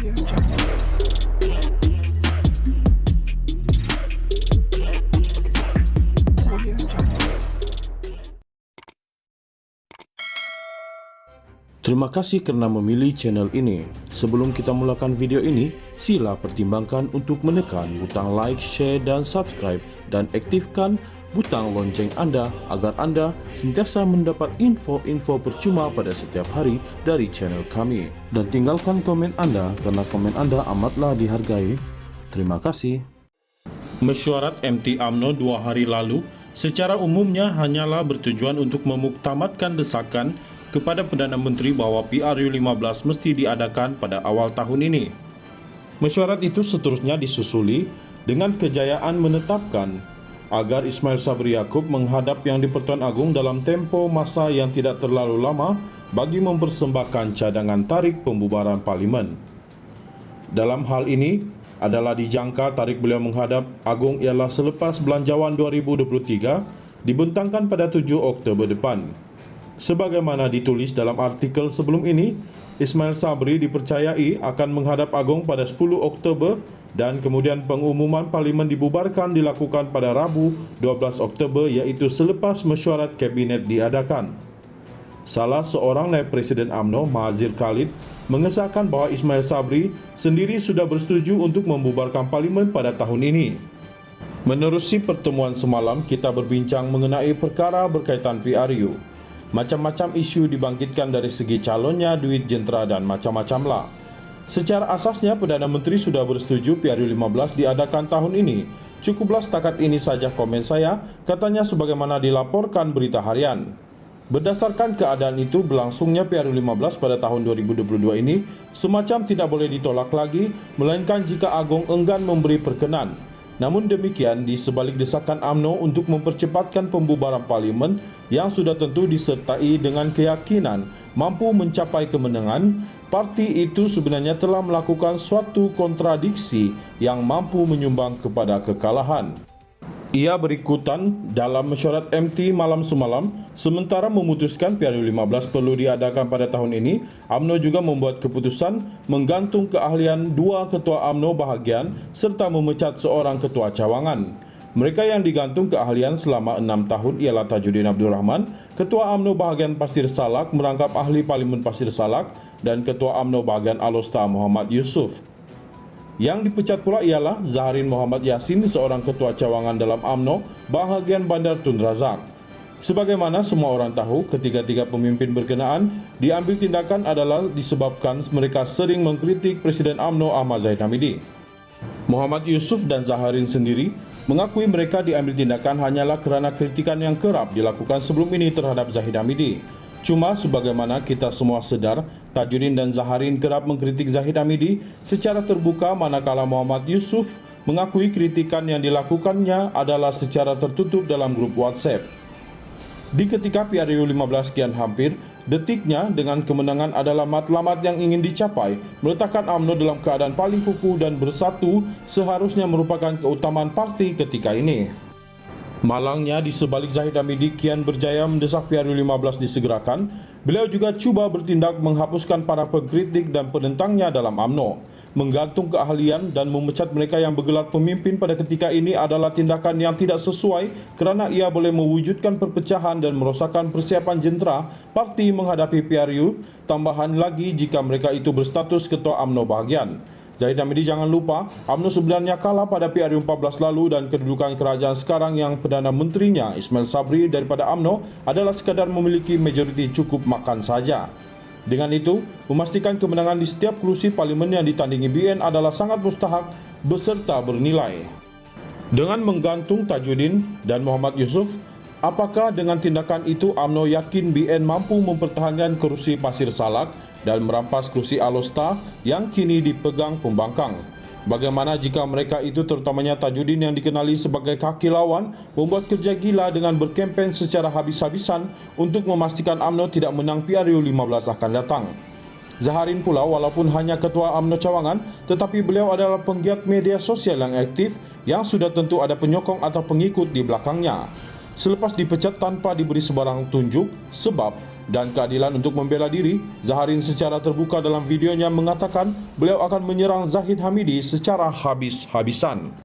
Terima kasih kerana memilih channel ini. Sebelum kita mulakan video ini, sila pertimbangkan untuk menekan butang like, share dan subscribe dan aktifkan butang lonceng anda agar anda sentiasa mendapat info-info percuma pada setiap hari dari channel kami. Dan tinggalkan komen anda kerana komen anda amatlah dihargai. Terima kasih. Mesyuarat MT UMNO 2 hari lalu secara umumnya hanyalah bertujuan untuk memuktamadkan desakan kepada Perdana Menteri bahawa PRU15 mesti diadakan pada awal tahun ini. Mesyuarat itu seterusnya disusuli dengan kejayaan menetapkan agar Ismail Sabri Yaakob menghadap Yang di-Pertuan Agong dalam tempoh masa yang tidak terlalu lama bagi mempersembahkan cadangan tarikh pembubaran Parlimen. Dalam hal ini adalah dijangka tarikh beliau menghadap Agong ialah selepas Belanjawan 2023 dibentangkan pada 7 Oktober depan. Sebagaimana ditulis dalam artikel sebelum ini, Ismail Sabri dipercayai akan menghadap Agong pada 10 Oktober dan kemudian pengumuman Parlimen dibubarkan dilakukan pada Rabu 12 Oktober iaitu selepas mesyuarat Kabinet diadakan. Salah seorang naib Presiden UMNO, Mahazir Khalid, mengesahkan bahawa Ismail Sabri sendiri sudah bersetuju untuk membubarkan Parlimen pada tahun ini. Menerusi pertemuan semalam, kita berbincang mengenai perkara berkaitan PRU. Macam-macam isu dibangkitkan dari segi calonnya, duit jentera dan macam-macamlah. Secara asasnya, Perdana Menteri sudah bersetuju PRU15 diadakan tahun ini. Cukuplah setakat ini saja komen saya, katanya sebagaimana dilaporkan berita harian. Berdasarkan keadaan itu, berlangsungnya PRU15 pada tahun 2022 ini semacam tidak boleh ditolak lagi, melainkan jika Agong enggan memberi perkenan. Namun demikian, di sebalik desakan UMNO untuk mempercepatkan pembubaran Parlimen yang sudah tentu disertai dengan keyakinan mampu mencapai kemenangan, parti itu sebenarnya telah melakukan suatu kontradiksi yang mampu menyumbang kepada kekalahan. Ia berikutan dalam mesyuarat MT malam semalam, sementara memutuskan PRU15 perlu diadakan pada tahun ini, UMNO juga membuat keputusan menggantung keahlian 2 ketua UMNO bahagian serta memecat seorang ketua cawangan. Mereka yang digantung keahlian selama 6 tahun ialah Tajuddin Abdul Rahman, Ketua UMNO bahagian Pasir Salak merangkap Ahli Parlimen Pasir Salak dan Ketua UMNO bahagian Alostar Muhammad Yusof. Yang dipecat pula ialah Zaharin Muhammad Yassin, seorang ketua cawangan dalam UMNO bahagian Bandar Tun Razak. Sebagaimana semua orang tahu, ketiga-tiga pemimpin berkenaan diambil tindakan adalah disebabkan mereka sering mengkritik Presiden UMNO Ahmad Zahid Hamidi. Muhammad Yusof dan Zaharin sendiri mengakui mereka diambil tindakan hanyalah kerana kritikan yang kerap dilakukan sebelum ini terhadap Zahid Hamidi. Cuma sebagaimana kita semua sedar, Tajuddin dan Zaharin kerap mengkritik Zahid Hamidi secara terbuka, manakala Muhammad Yusof mengakui kritikan yang dilakukannya adalah secara tertutup dalam grup WhatsApp. Di ketika PRU15 kian hampir, detiknya dengan kemenangan adalah matlamat yang ingin dicapai, meletakkan UMNO dalam keadaan paling kukuh dan bersatu seharusnya merupakan keutamaan parti ketika ini. Malangnya, di sebalik Zahid Hamidi kian berjaya mendesak PRU15 disegerakan, beliau juga cuba bertindak menghapuskan para pengkritik dan penentangnya dalam UMNO. Menggantung keahlian dan memecat mereka yang bergelar pemimpin pada ketika ini adalah tindakan yang tidak sesuai kerana ia boleh mewujudkan perpecahan dan merosakkan persiapan jentera parti menghadapi PRU, tambahan lagi jika mereka itu berstatus ketua UMNO bahagian. Zahid Hamidi jangan lupa, UMNO sebenarnya kalah pada PRU14 lalu dan kedudukan kerajaan sekarang yang Perdana Menterinya Ismail Sabri daripada UMNO adalah sekadar memiliki majoriti cukup makan saja. Dengan itu, memastikan kemenangan di setiap kerusi Parlimen yang ditandingi BN adalah sangat mustahak beserta bernilai. Dengan menggantung Tajuddin dan Muhammad Yusof, apakah dengan tindakan itu UMNO yakin BN mampu mempertahankan kerusi Pasir Salak dan merampas kerusi Alostar yang kini dipegang pembangkang? Bagaimana jika mereka itu, terutamanya Tajuddin yang dikenali sebagai kaki lawan, membuat kerja gila dengan berkempen secara habis-habisan untuk memastikan UMNO tidak menang PRU15 akan datang? Zaharin pula, walaupun hanya ketua UMNO cawangan, tetapi beliau adalah penggiat media sosial yang aktif yang sudah tentu ada penyokong atau pengikut di belakangnya. Selepas dipecat tanpa diberi sebarang tunjuk, sebab dan keadilan untuk membela diri, Zaharin secara terbuka dalam videonya mengatakan beliau akan menyerang Zahid Hamidi secara habis-habisan.